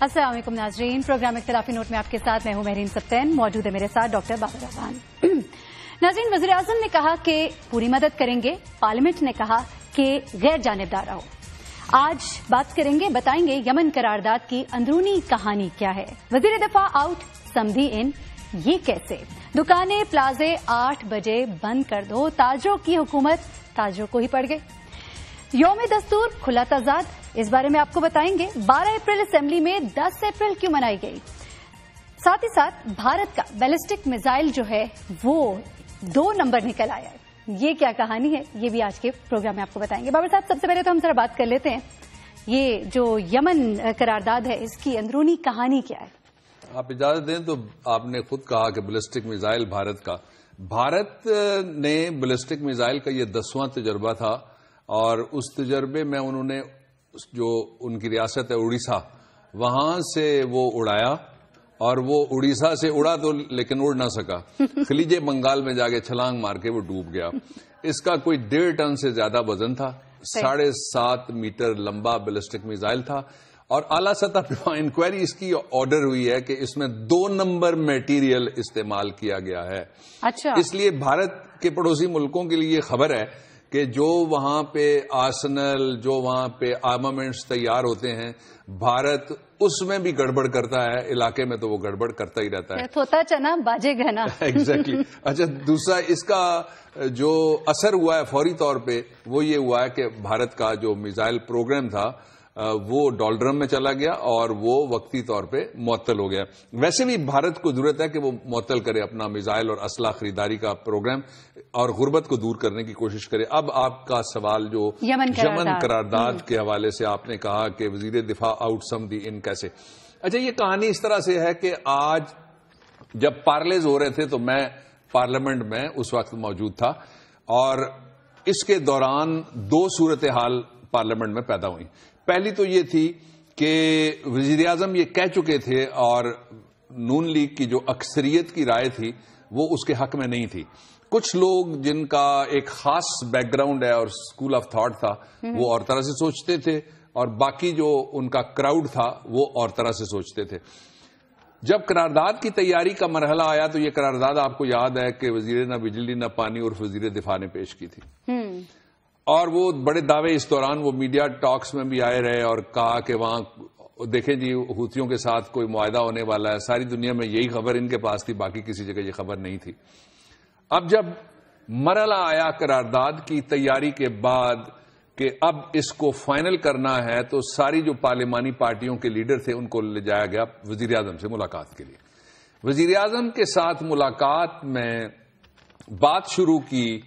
السلام علیکم ناظرین، پروگرام اختلافی نوٹ میں آپ کے ساتھ میں ہوں مہرین سبتین. موجود ہے میرے ساتھ ڈاکٹر بابر اذان. ناظرین، وزیر اعظم نے کہا کہ پوری مدد کریں گے، پارلیمنٹ نے کہا کہ غیر جانبدار رہو. آج بات کریں گے، بتائیں گے یمن قرارداد کی اندرونی کہانی کیا ہے. وزیر دفاع آؤٹ، سمدھی ان، یہ کیسے؟ دکانیں پلازے 8 بجے بند کر دو، تاجروں کی حکومت تاجروں کو ہی پڑ گئی. یوم دستور کھلا تضاد، اس بارے میں آپ کو بتائیں گے. 12 اپریل اسمبلی میں 10 اپریل کیوں منائی گئی؟ ساتھ ہی ساتھ بھارت کا بیلسٹک میزائل جو ہے وہ 2 نمبر نکل آیا ہے. یہ کیا کہانی ہے، یہ بھی آج کے پروگرام میں آپ کو بتائیں گے. بابر صاحب، سب سے پہلے تو ہم ذرا بات کر لیتے ہیں، یہ جو یمن قرارداد ہے اس کی اندرونی کہانی کیا ہے؟ آپ اجازت دیں تو آپ نے خود کہا کہ بیلسٹک میزائل بھارت نے بیلسٹک میزائل کا یہ 10واں تجربہ تھا، اور اس تجربے میں انہوں نے جو ان کی ریاست ہے اڑیسہ، وہاں سے وہ اڑایا، اور وہ اڑیسہ سے اڑا تو لیکن اڑ نہ سکا. خلیج بنگال میں جا کے چھلانگ مار کے وہ ڈوب گیا. اس کا کوئی 1.5 ٹن سے زیادہ وزن تھا، 7.5 میٹر لمبا بیلسٹک میزائل تھا، اور اعلیٰ سطح پہ انکوائری اس کی آرڈر ہوئی ہے کہ اس میں 2 نمبر میٹیریل استعمال کیا گیا ہے. اچھا، اس لیے بھارت کے پڑوسی ملکوں کے لیے یہ خبر ہے کہ جو وہاں پہ آرسنل، جو وہاں پہ آرمامنٹس تیار ہوتے ہیں، بھارت اس میں بھی گڑبڑ کرتا ہے. علاقے میں تو وہ گڑبڑ کرتا ہی رہتا ہے. ہوتا چنا باجے گھنا. ایگزیکٹلی. اچھا، دوسرا اس کا جو اثر ہوا ہے فوری طور پہ وہ یہ ہوا ہے کہ بھارت کا جو میزائل پروگرام تھا وہ ڈولڈرم میں چلا گیا اور وہ وقتی طور پہ معطل ہو گیا. ویسے بھی بھارت کو ضرورت ہے کہ وہ معطل کرے اپنا میزائل اور اسلحہ خریداری کا پروگرام اور غربت کو دور کرنے کی کوشش کرے. اب آپ کا سوال جو یمن قرارداد کے حوالے سے آپ نے کہا کہ وزیر دفاع آؤٹ سمدھی ان کیسے. اچھا، یہ کہانی اس طرح سے ہے کہ آج جب پارلیز ہو رہے تھے تو میں پارلیمنٹ میں اس وقت موجود تھا، اور اس کے دوران 2 صورتحال پارلیمنٹ میں پیدا ہوئی. پہلی تو یہ تھی کہ وزیر اعظم یہ کہہ چکے تھے، اور نون لیگ کی جو اکثریت کی رائے تھی وہ اس کے حق میں نہیں تھی. کچھ لوگ جن کا ایک خاص بیک گراؤنڈ ہے اور اسکول آف تھاٹ تھا وہ اور طرح سے سوچتے تھے، اور باقی جو ان کا کراؤڈ تھا وہ اور طرح سے سوچتے تھے. جب قرارداد کی تیاری کا مرحلہ آیا تو یہ قرارداد آپ کو یاد ہے کہ وزیر نہ بجلی نہ پانی اور وزیر دفاع نے پیش کی تھی، اور وہ بڑے دعوے اس دوران وہ میڈیا ٹاکس میں بھی آئے رہے اور کہا کہ وہاں دیکھیں جی حوثیوں کے ساتھ کوئی معاہدہ ہونے والا ہے. ساری دنیا میں یہی خبر ان کے پاس تھی، باقی کسی جگہ یہ خبر نہیں تھی. اب جب مرحلہ آیا قرارداد کی تیاری کے بعد کہ اب اس کو فائنل کرنا ہے، تو ساری جو پارلیمانی پارٹیوں کے لیڈر تھے ان کو لے جایا گیا وزیر اعظم سے ملاقات کے لیے. وزیر اعظم کے ساتھ ملاقات میں بات شروع کی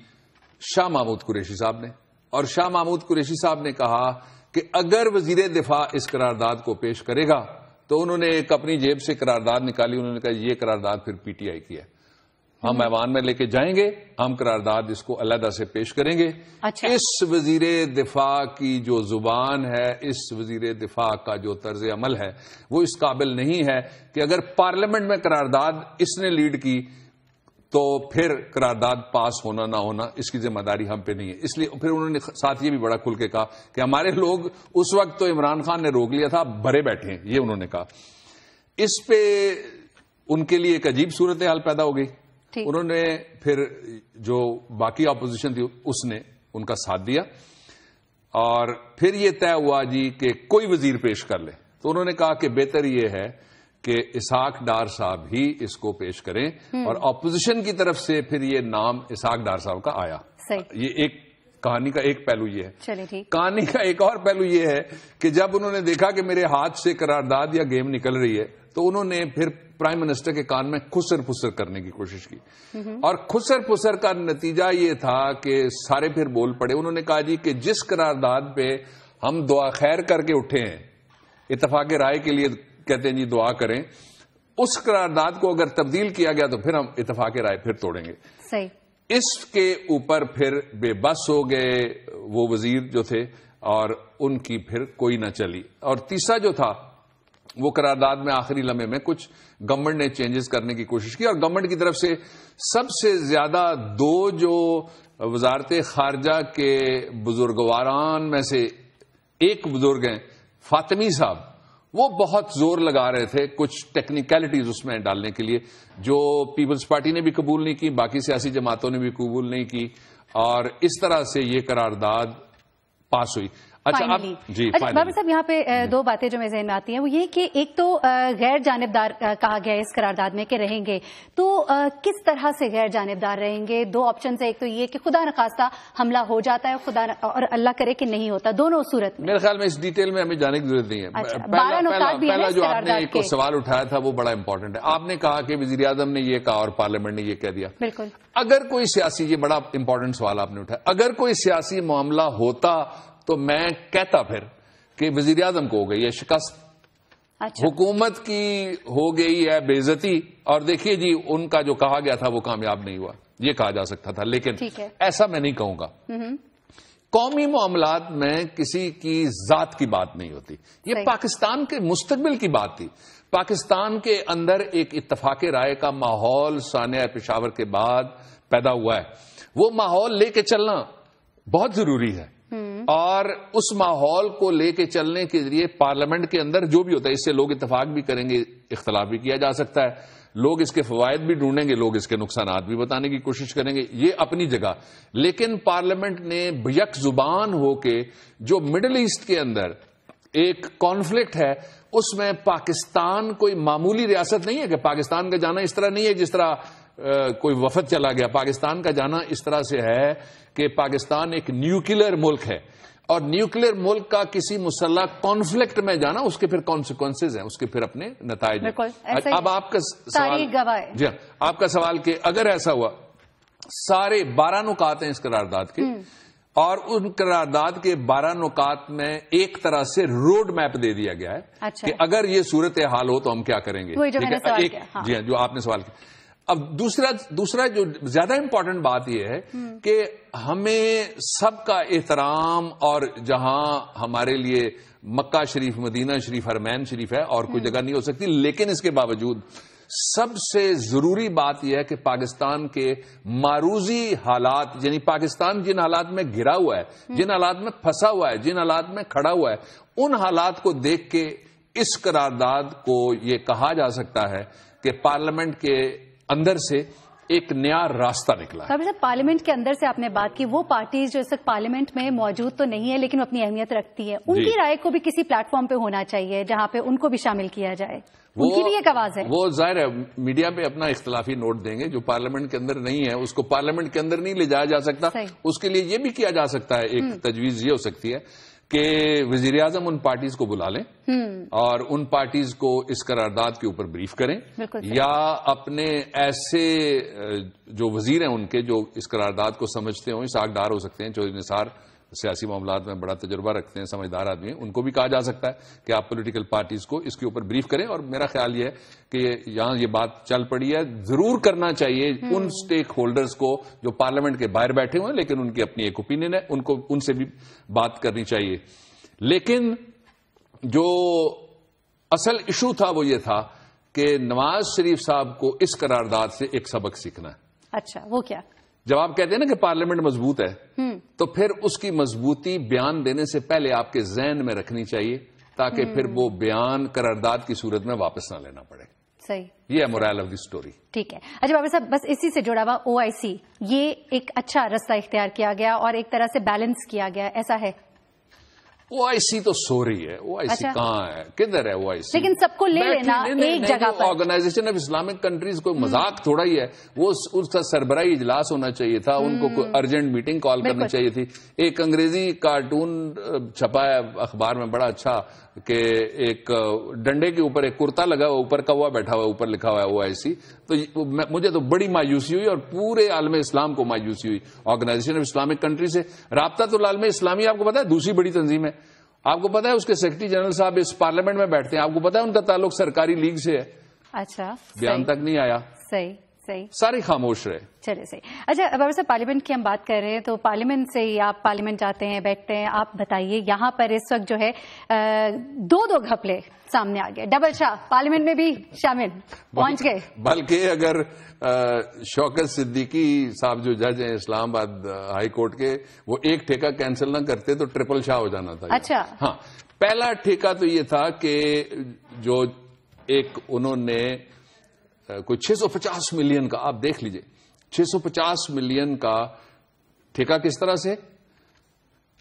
شاہ محمود قریشی صاحب نے، اور شاہ محمود قریشی صاحب نے کہا کہ اگر وزیر دفاع اس قرارداد کو پیش کرے گا تو انہوں نے ایک اپنی جیب سے قرارداد نکالی. انہوں نے کہا یہ قرارداد پھر پی ٹی آئی کی ہے، ہم ایوان میں لے کے جائیں گے، ہم قرارداد اس کو علیحدہ سے پیش کریں گے. اچھا. اس وزیر دفاع کی جو زبان ہے، اس وزیر دفاع کا جو طرز عمل ہے، وہ اس قابل نہیں ہے کہ اگر پارلیمنٹ میں قرارداد اس نے لیڈ کی تو پھر قرارداد پاس ہونا نہ ہونا اس کی ذمہ داری ہم پہ نہیں ہے. اس لیے پھر انہوں نے ساتھ یہ بھی بڑا کھل کے کہا کہ ہمارے لوگ اس وقت تو عمران خان نے روک لیا تھا، بھرے بیٹھے ہیں، یہ انہوں نے کہا. اس پہ ان کے لیے ایک عجیب صورتحال پیدا ہو گئی. انہوں نے پھر جو باقی اپوزیشن تھی اس نے ان کا ساتھ دیا، اور پھر یہ طے ہوا جی کہ کوئی وزیر پیش کر لے. تو انہوں نے کہا کہ بہتر یہ ہے کہ اسحاق ڈار صاحب ہی اس کو پیش کریں، اور اپوزیشن کی طرف سے پھر یہ نام اسحاق ڈار صاحب کا آیا. یہ ایک کہانی کا ایک پہلو یہ ہے. کہانی کا ایک اور پہلو یہ ہے کہ جب انہوں نے دیکھا کہ میرے ہاتھ سے قرارداد یا گیم نکل رہی ہے تو انہوں نے پھر پرائم منسٹر کے کان میں خسر پسر کرنے کی کوشش کی، اور خسر پسر کا نتیجہ یہ تھا کہ سارے پھر بول پڑے. انہوں نے کہا جی کہ جس قرارداد پہ ہم دعا خیر کر کے اٹھے ہیں، اتفاق رائے کے لیے کہتے ہیں جی دعا کریں، اس قرارداد کو اگر تبدیل کیا گیا تو پھر ہم اتفاق رائے پھر توڑیں گے. صحیح. اس کے اوپر پھر بے بس ہو گئے وہ وزیر جو تھے، اور ان کی پھر کوئی نہ چلی. اور تیسرا جو تھا وہ قرارداد میں آخری لمحے میں کچھ گورنمنٹ نے چینجز کرنے کی کوشش کی، اور گورنمنٹ کی طرف سے سب سے زیادہ 2 جو وزارت خارجہ کے بزرگواران میں سے ایک بزرگ ہیں فاطمی صاحب، وہ بہت زور لگا رہے تھے کچھ ٹیکنیکلٹیز اس میں ڈالنے کے لیے، جو پیپلز پارٹی نے بھی قبول نہیں کی، باقی سیاسی جماعتوں نے بھی قبول نہیں کی، اور اس طرح سے یہ قرارداد پاس ہوئی. اچھا بابر صاحب، یہاں پہ دو باتیں جو میرے ذہن میں آتی ہیں وہ یہ کہ ایک تو غیر جانبدار کہا گیا ہے اس قرارداد میں کہ رہیں گے، تو کس طرح سے غیر جانبدار رہیں گے؟ دو آپشن ہے، ایک تو یہ کہ خدا نخواستہ حملہ ہو جاتا ہے اور اللہ کرے کہ نہیں ہوتا، دونوں صورت میں. میرے خیال میں اس ڈیٹیل میں ہمیں جانے کی ضرورت نہیں ہے. پہلا جو آپ نے ایک سوال اٹھایا تھا وہ بڑا امپورٹنٹ ہے. آپ نے کہا کہ وزیر اعظم نے یہ کہا اور پارلیمنٹ نے یہ کہہ دیا. بالکل. اگر کوئی سیاسی، یہ بڑا امپورٹنٹ سوال آپ نے اٹھایا، اگر کوئی سیاسی معاملہ ہوتا تو میں کہتا پھر کہ وزیر اعظم کو ہو گئی ہے شکست. اچھا. حکومت کی ہو گئی ہے بے عزتی، اور دیکھیے جی ان کا جو کہا گیا تھا وہ کامیاب نہیں ہوا، یہ کہا جا سکتا تھا، لیکن ایسا میں نہیں کہوں گا. قومی معاملات میں کسی کی ذات کی بات نہیں ہوتی، یہ پاکستان کے مستقبل کی بات تھی. پاکستان کے اندر ایک اتفاق رائے کا ماحول سانحہ پشاور کے بعد پیدا ہوا ہے. وہ ماحول لے کے چلنا بہت ضروری ہے، اور اس ماحول کو لے کے چلنے کے ذریعے پارلیمنٹ کے اندر جو بھی ہوتا ہے، اس سے لوگ اتفاق بھی کریں گے، اختلاف بھی کیا جا سکتا ہے، لوگ اس کے فوائد بھی ڈھونڈیں گے، لوگ اس کے نقصانات بھی بتانے کی کوشش کریں گے، یہ اپنی جگہ. لیکن پارلیمنٹ نے یک زبان ہو کے جو مڈل ایسٹ کے اندر ایک کانفلکٹ ہے، اس میں پاکستان کوئی معمولی ریاست نہیں ہے کہ پاکستان کا جانا اس طرح نہیں ہے جس طرح کوئی وفد چلا گیا. پاکستان کا جانا اس طرح سے ہے کہ پاکستان ایک نیوکلیر ملک ہے، اور نیوکلیر ملک کا کسی مسلح کانفلکٹ میں جانا اس کے پھر کانسیکوینسز ہیں، اس کے پھر اپنے نتائج ہیں. اب آپ کا سوال، جی آپ کا سوال کہ اگر ایسا ہوا، سارے 12 نکات ہیں اس قرارداد کے، اور ان قرارداد کے 12 نکات میں ایک طرح سے روڈ میپ دے دیا گیا ہے کہ اگر یہ صورتحال ہو تو ہم کیا کریں گے. جی جو آپ نے سوال کیا. اب دوسرا جو زیادہ امپورٹنٹ بات یہ ہے کہ ہمیں سب کا احترام، اور جہاں ہمارے لیے مکہ شریف، مدینہ شریف، حرمین شریف ہے اور کوئی جگہ نہیں ہو سکتی، لیکن اس کے باوجود سب سے ضروری بات یہ ہے کہ پاکستان کے معروضی حالات، یعنی پاکستان جن حالات میں گھرا ہوا ہے، جن حالات میں پھنسا ہوا ہے، جن حالات میں کھڑا ہوا ہے، ان حالات کو دیکھ کے اس قرارداد کو یہ کہا جا سکتا ہے کہ پارلیمنٹ کے اندر سے ایک نیا راستہ نکلا ہے. پارلیمنٹ کے اندر سے آپ نے بات کی، وہ پارٹیز جو اس وقت پارلیمنٹ میں موجود تو نہیں ہے لیکن اپنی اہمیت رکھتی ہے، ان کی رائے کو بھی کسی پلیٹ فارم پہ ہونا چاہیے جہاں پہ ان کو بھی شامل کیا جائے. ان کی بھی ایک آواز ہے. وہ ظاہر ہے میڈیا پہ اپنا اختلافی نوٹ دیں گے، جو پارلیمنٹ کے اندر نہیں ہے اس کو پارلیمنٹ کے اندر نہیں لے جایا جا سکتا. اس کے لیے یہ بھی کیا جا سکتا ہے، ایک تجویز یہ ہو سکتی ہے کہ وزیر اعظم ان پارٹیز کو بلا لیں اور ان پارٹیز کو اس قرارداد کے اوپر بریف کریں، یا اپنے ایسے جو وزیر ہیں ان کے جو اس قرارداد کو سمجھتے ہوں، اسحاق ڈار ہو سکتے ہیں، چودھری نثار سیاسی معاملات میں بڑا تجربہ رکھتے ہیں، سمجھدار آدمی ہیں، ان کو بھی کہا جا سکتا ہے کہ آپ پولیٹیکل پارٹیز کو اس کے اوپر بریف کریں. اور میرا خیال یہ ہے کہ یہاں یہ بات چل پڑی ہے، ضرور کرنا چاہیے ان سٹیک ہولڈرز کو جو پارلیمنٹ کے باہر بیٹھے ہوئے ہیں لیکن ان کی اپنی ایک اوپینین ہے، ان سے بھی بات کرنی چاہیے. لیکن جو اصل ایشو تھا وہ یہ تھا کہ نواز شریف صاحب کو اس قرارداد سے ایک سبق سیکھنا ہے. اچھا، وہ کیا؟ جب آپ کہتے ہیں نا کہ پارلیمنٹ مضبوط ہے، تو پھر اس کی مضبوطی بیان دینے سے پہلے آپ کے ذہن میں رکھنی چاہیے تاکہ پھر وہ بیان قرارداد کی صورت میں واپس نہ لینا پڑے. صحیح، یہ ہے مورال آف دی اسٹوری. ٹھیک ہے. اچھا بابر صاحب، بس اسی سے جڑا ہوا OIC، یہ ایک اچھا رستہ اختیار کیا گیا اور ایک طرح سے بیلنس کیا گیا، ایسا ہے؟ OIC تو سو رہی ہے. OIC کہاں ہے، کدھر ہے OIC؟ لیکن سب کو لے لینا ایک جگہ پر. آرگنائزیشن آف اسلامک کنٹریز کوئی مذاق تھوڑا ہی ہے، وہ اس کا سربراہی اجلاس ہونا چاہیے تھا، ان کو کوئی ارجنٹ میٹنگ کال کرنی چاہیے تھی. ایک انگریزی کارٹون چھپا ہے اخبار میں بڑا اچھا کہ ایک ڈنڈے کے اوپر ایک کرتا لگا ہوا، اوپر کوا بیٹھا ہوا، اوپر لکھا ہوا ہے OIC. تو مجھے تو بڑی مایوسی ہوئی اور پورے عالم اسلام کو مایوسی ہوئی. آرگنائزیشن آف اسلامک کنٹری سے رابطہ تو العالم اسلامی آپ کو پتا ہے دوسری بڑی تنظیم ہے، آپ کو پتا ہے اس کے سیکرٹری جنرل صاحب اس پارلیمنٹ میں بیٹھتے ہیں، آپ کو پتا ہے ان کا تعلق سرکاری لیگ سے ہے. اچھا، بیان تک نہیں آیا. صحیح صحیح، سارے خاموش رہے. چلے صحیح. اچھا بابر صاحب، پارلیمنٹ کی ہم بات کر رہے ہیں تو پارلیمنٹ سے ہی آپ پارلیمنٹ جاتے ہیں، بیٹھتے ہیں، آپ بتائیے یہاں پر اس وقت جو ہے دو گھپلے سامنے آ گئے. ڈبل شاہ پارلیمنٹ میں بھی شامل پہنچ گئے. بلکہ اگر شوکت صدیقی صاحب جو جج ہیں اسلام آباد ہائی کورٹ کے، وہ ایک ٹھیکہ کینسل نہ کرتے تو ٹرپل شاہ ہو جانا تھا. اچھا، ہاں. پہلا ٹھیکہ تو یہ تھا کہ جو ایک انہوں نے کوئی 650 ملین کا، آپ دیکھ لیجئے 650 ملین کا ٹھیکہ کس طرح سے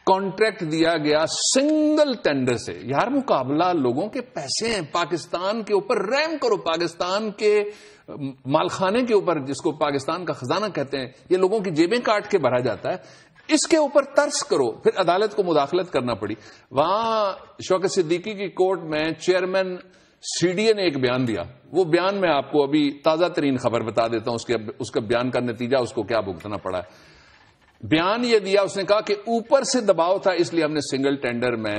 کانٹریکٹ دیا گیا سنگل ٹینڈر سے. یار مقابلہ لوگوں کے پیسے ہیں، پاکستان کے اوپر رحم کرو، پاکستان کے مالخانے کے اوپر جس کو پاکستان کا خزانہ کہتے ہیں، یہ لوگوں کی جیبیں کاٹ کے بھرا جاتا ہے، اس کے اوپر ترس کرو. پھر عدالت کو مداخلت کرنا پڑی. وہاں شوکت صدیقی کی کورٹ میں چیئرمین سی ڈی اے نے ایک بیان دیا. وہ بیان میں آپ کو ابھی تازہ ترین خبر بتا دیتا ہوں، اس کا بیان کا نتیجہ اس کو کیا بھگتنا پڑا ہے. بیان یہ دیا، اس نے کہا کہ اوپر سے دباؤ تھا، اس لیے ہم نے سنگل ٹینڈر میں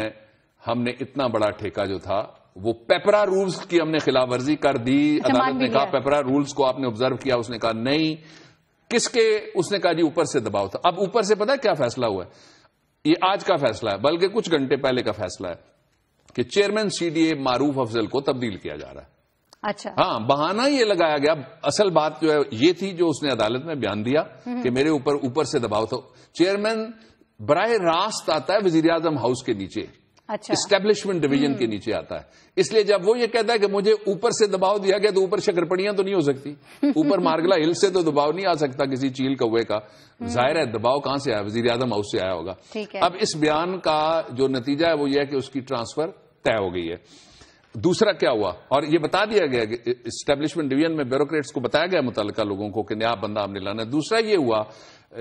ہم نے اتنا بڑا ٹھیکہ جو تھا وہ پیپرا رولز کی ہم نے خلاف ورزی کر دی. عدالت نے کہا پیپرا رولز کو آپ نے آبزرو کیا، اس نے کہا نہیں. کس کے؟ اس نے کہا جی اوپر سے دباؤ تھا. اب اوپر سے پتا ہے کیا فیصلہ ہوا ہے؟ یہ آج کا فیصلہ ہے، بلکہ کچھ گھنٹے پہلے کا فیصلہ ہے کہ چیئرمین سی ڈی اے معروف افضل کو تبدیل کیا جا رہا ہے. اچھا ہاں، بہانہ یہ لگایا گیا. اصل بات جو ہے یہ تھی جو اس نے عدالت میں بیان دیا کہ میرے اوپر سے دباؤ تھا. چیئرمین براہ راست آتا ہے وزیر اعظم ہاؤس کے نیچے، اچھا اسٹیبلشمنٹ ڈویژن کے نیچے آتا ہے. اس لیے جب وہ یہ کہتا ہے کہ مجھے اوپر سے دباؤ دیا گیا تو اوپر شکرپڑیاں تو نہیں ہو سکتی، اوپر مارگلا ہل سے تو دباؤ نہیں آ سکتا کسی چیل کوے کا. ظاہر ہے دباؤ کہاں سے آیا؟ وزیر اعظم ہاؤس سے آیا ہوگا. اب اس بیان کا جو نتیجہ ہے وہ یہ ہے کہ اس کی ٹرانسفر طے ہو گئی ہے. دوسرا کیا ہوا، اور یہ بتا دیا گیا کہ اسٹیبلشمنٹ ڈویژن میں بیوروکریٹس کو بتایا گیا متعلقہ لوگوں کو کہ نیا بندہ ہم نے لانا ہے. دوسرا یہ ہوا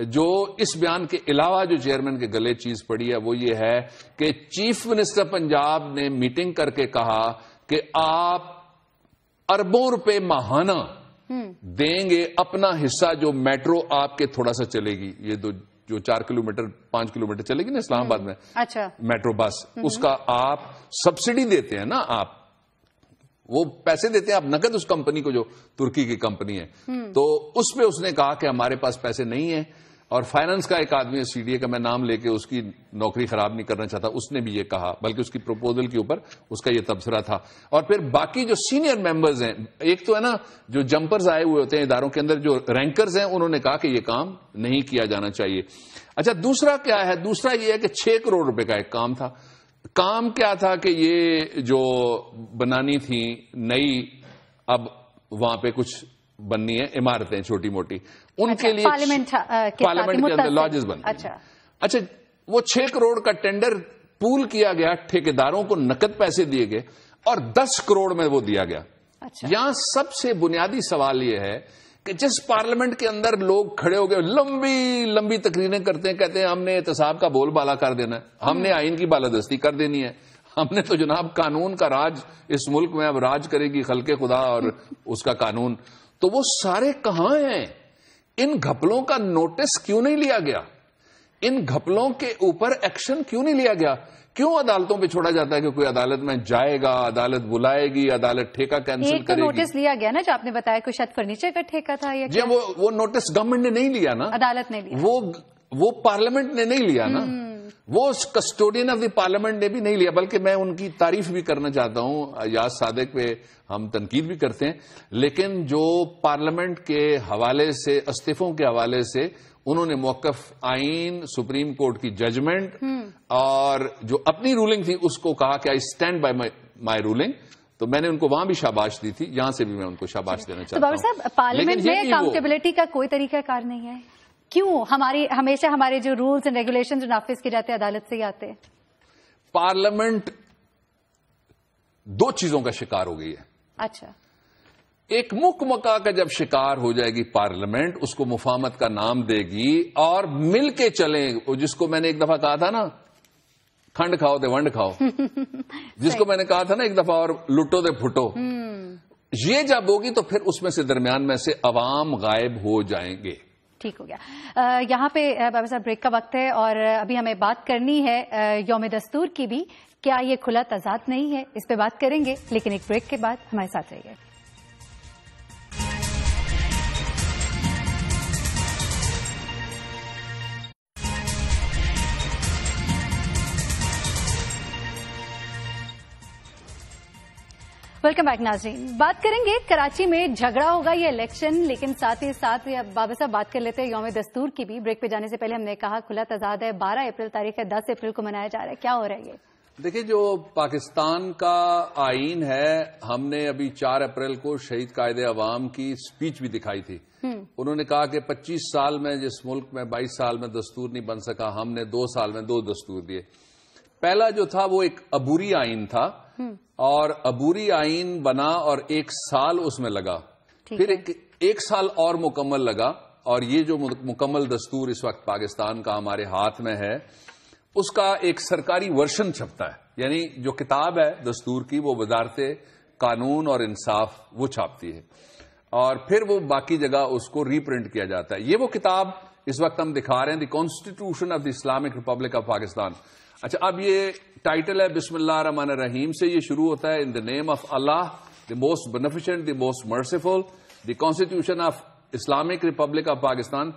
جو اس بیان کے علاوہ جو چیئرمین کے گلے چیز پڑی ہے وہ یہ ہے کہ چیف منسٹر پنجاب نے میٹنگ کر کے کہا کہ آپ اربوں روپے ماہانہ دیں گے اپنا حصہ جو میٹرو آپ کے تھوڑا سا چلے گی، یہ جو 4 کلومیٹر 5 کلومیٹر چلے گی نا اسلام آباد میں، اچھا میٹرو بس، اس کا آپ سبسڈی دیتے ہیں نا، آپ وہ پیسے دیتے ہیں آپ نقد اس کمپنی کو جو ترکی کی کمپنی ہے. تو اس پہ اس نے کہا کہ ہمارے پاس پیسے نہیں ہیں. اور فائنانس کا ایک آدمی ہے سی ڈی اے کا، میں نام لے کے اس کی نوکری خراب نہیں کرنا چاہتا، اس نے بھی یہ کہا، بلکہ اس کی پروپوزل کے اوپر اس کا یہ تبصرہ تھا. اور پھر باقی جو سینئر ممبرز ہیں، ایک تو ہے نا جو جمپرز آئے ہوئے ہوتے ہیں اداروں کے اندر، جو رینکرز ہیں، انہوں نے کہا کہ یہ کام نہیں کیا جانا چاہیے. اچھا دوسرا کیا ہے؟ دوسرا یہ ہے کہ 6 کروڑ روپے کا ایک کام تھا. کام کیا تھا کہ یہ جو بنانی تھی نئی، اب وہاں پہ کچھ بننی ہے عمارتیں چھوٹی موٹی، ان کے لیے پارلیمنٹ کے اندر لاجز بن. اچھا وہ 6 کروڑ کا ٹینڈر پول کیا گیا، ٹھیکیداروں کو نقد پیسے دیے گئے اور 10 کروڑ میں وہ دیا گیا. یہاں سب سے بنیادی سوال یہ ہے کہ جس پارلیمنٹ کے اندر لوگ کھڑے ہو گئے لمبی لمبی تقریریں کرتے ہیں، کہتے ہیں ہم نے احتساب کا بول بالا کر دینا ہے، ہم نے آئین کی بالادستی کر دینی ہے، ہم نے تو جناب قانون کا راج اس ملک میں اب راج کرے گی خلق خدا اور اس کا قانون. تو وہ سارے کہاں ہیں؟ ان گھپلوں کا نوٹس کیوں نہیں لیا گیا؟ ان گھپلوں کے اوپر ایکشن کیوں نہیں لیا گیا؟ کیوں عدالتوں پہ چھوڑا جاتا ہے کہ کوئی عدالت میں جائے گا، عدالت بلائے گی، عدالت ٹھیکہ کینسل کرے گی؟ نوٹس لیا گیا نا جو آپ نے بتایا کوئی شاید فرنیچر کا ٹھیکہ تھا یا جی وہ نوٹس گورنمنٹ نے نہیں لیا نا، عدالت نے لیا، وہ پارلیمنٹ نے نہیں لیا نا، وہ کسٹوڈین آف دی پارلیمنٹ نے بھی نہیں لیا. بلکہ میں ان کی تعریف بھی کرنا چاہتا ہوں، یاز صادق پہ ہم تنقید بھی کرتے ہیں، لیکن جو پارلیمنٹ کے حوالے سے، استعفوں کے حوالے سے انہوں نے موقف آئین، سپریم کورٹ کی ججمنٹ اور جو اپنی رولنگ تھی اس کو کہا کہ I stand by my ruling. تو میں نے ان کو وہاں بھی شاباش دی تھی، یہاں سے بھی میں ان کو شاباش دینا چاہتا ہوں. تو بابر صاحب پارلیمنٹ میں اکاؤنٹیبلٹی کا کوئی طریقہ کار نہیں ہے؟ کیوں ہمیشہ ہمارے جو رولز اینڈ ریگولیشن جو نافذ کیے جاتے ہیں عدالت سے ہی آتے ہیں؟ پارلیمنٹ 2 چیزوں کا شکار ہو گئی ہے. اچھا ایک مکہ کا جب شکار ہو جائے گی پارلیمنٹ، اس کو مفاہمت کا نام دے گی اور مل کے چلیں، جس کو میں نے ایک دفعہ کہا تھا نا کھنڈ کھاؤ تے ونڈ کھاؤ، جس کو میں نے کہا تھا نا ایک دفعہ اور لٹو تے پھٹو، یہ جب ہوگی تو پھر اس میں سے درمیان میں سے عوام غائب ہو جائیں گے. ٹھیک ہو گیا. یہاں پہ بابر صاحب بریک کا وقت ہے اور ابھی ہمیں بات کرنی ہے یوم دستور کی بھی. کیا یہ کھلا تضاد نہیں ہے؟ اس پہ بات کریں گے، لیکن ایک بریک کے بعد ہمارے ساتھ رہیے. ویلکم بیک ناظرین. بات کریں گے کراچی میں جھگڑا ہوگا یہ الیکشن، لیکن ساتھ ہی ساتھ بابر صاحب بات کر لیتے ہیں یوم دستور کی بھی. بریک پہ جانے سے پہلے ہم نے کہا کھلا تضاد ہے، 12 اپریل تاریخ ہے، 10 اپریل کو منایا جا رہا ہے، کیا ہو رہا ہے یہ؟ دیکھیں جو پاکستان کا آئین ہے، ہم نے ابھی 4 اپریل کو شہید قائد عوام کی سپیچ بھی دکھائی تھی. انہوں نے کہا کہ 25 سال میں جس ملک میں 22 سال میں دستور نہیں بن سکا، ہم نے 2 سال میں 2 دستور دیے. پہلا جو تھا وہ ایک عبوری آئین تھا، اور عبوری آئین بنا اور 1 سال اس میں لگا. پھر 1 سال اور مکمل لگا، اور یہ جو مکمل دستور اس وقت پاکستان کا ہمارے ہاتھ میں ہے، اس کا ایک سرکاری ورژن چھپتا ہے. یعنی جو کتاب ہے دستور کی، وہ وزارت قانون اور انصاف وہ چھاپتی ہے، اور پھر وہ باقی جگہ اس کو ری پرنٹ کیا جاتا ہے. یہ وہ کتاب اس وقت ہم دکھا رہے ہیں، دی constitution of the Islamic republic of Pakistan. اچھا، اب یہ ٹائٹل ہے بسم اللہ الرحمن الرحیم سے، یہ شروع ہوتا ہے in the name of Allah the most beneficent the most merciful the constitution of Islamic republic of Pakistan.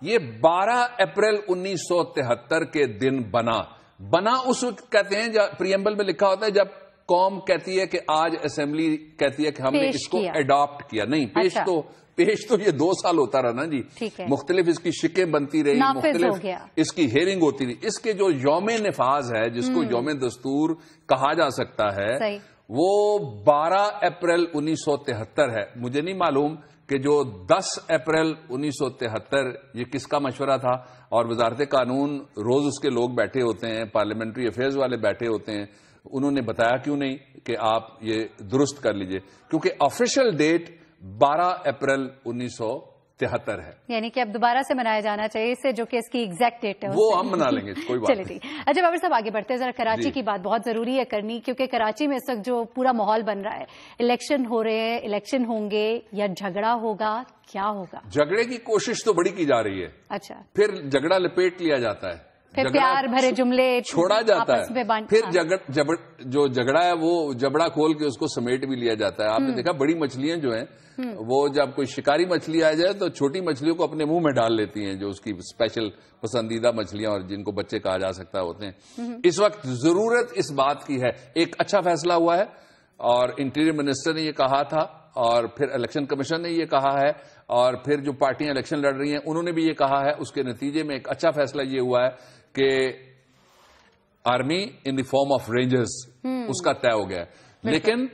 یہ 12 اپریل 1973 کے دن بنا اس وقت کہتے ہیں جب پریمبل میں لکھا ہوتا ہے، جب قوم کہتی ہے کہ آج اسمبلی کہتی ہے کہ ہم نے اس کو اڈاپٹ کیا. نہیں، پیش تو یہ 2 سال ہوتا رہا نا جی. مختلف اس کی شکیں بنتی رہی، مختلف اس کی ہیئرنگ ہوتی رہی. اس کے جو یوم نفاذ ہے، جس کو یوم دستور کہا جا سکتا ہے، وہ 12 اپریل 1973 ہے. مجھے نہیں معلوم کہ جو 10 اپریل 1973 یہ کس کا مشورہ تھا، اور وزارت قانون روز اس کے لوگ بیٹھے ہوتے ہیں، پارلیمنٹری افیئرز والے بیٹھے ہوتے ہیں، انہوں نے بتایا کیوں نہیں کہ آپ یہ درست کر لیجئے، کیونکہ آفیشیل ڈیٹ 12 اپریل 1973 ہے. یعنی کہ اب دوبارہ سے منایا جانا چاہیے اسے، جو کہ اس کی ایگزیکٹ ڈیٹ ہے، وہ ہم منا لیں گے، کوئی بات نہیں. اچھا بابر صاحب، آگے بڑھتے ہیں، ذرا کراچی کی بات بہت ضروری ہے کرنی، کیونکہ کراچی میں اس وقت جو پورا ماحول بن رہا ہے، الیکشن ہو رہے ہیں، الیکشن ہوں گے یا جھگڑا ہوگا، کیا ہوگا؟ جھگڑے کی کوشش تو بڑی کی جا رہی ہے. اچھا، پھر جھگڑا لپیٹ لیا جاتا ہے، پھر پیار بھرے جملے چھوڑا جاتا ہے، پھر جو جھگڑا ہے وہ جبڑا کھول کے اس کو سمیٹ بھی لیا جاتا ہے. آپ نے دیکھا بڑی مچھلیاں جو ہیں، وہ جب کوئی شکاری مچھلی آ جائے تو چھوٹی مچھلیوں کو اپنے منہ میں ڈال لیتی ہیں، جو اس کی اسپیشل پسندیدہ مچھلیاں اور جن کو بچے کہا جا سکتا ہوتے ہیں. اس وقت ضرورت اس بات کی ہے. ایک اچھا فیصلہ ہوا ہے، اور انٹیریئر منسٹر نے یہ کہا تھا، اور پھر الیکشن کمیشن نے یہ کہا ہے، اور پھر جو پارٹیاں الیکشن لڑ رہی ہیں انہوں نے بھی یہ کہا ہے. اس کے نتیجے میں ایک اچھا فیصلہ یہ ہوا ہے کہ army in the form of Rangers اس کا طے ہو گیا ہے. لیکن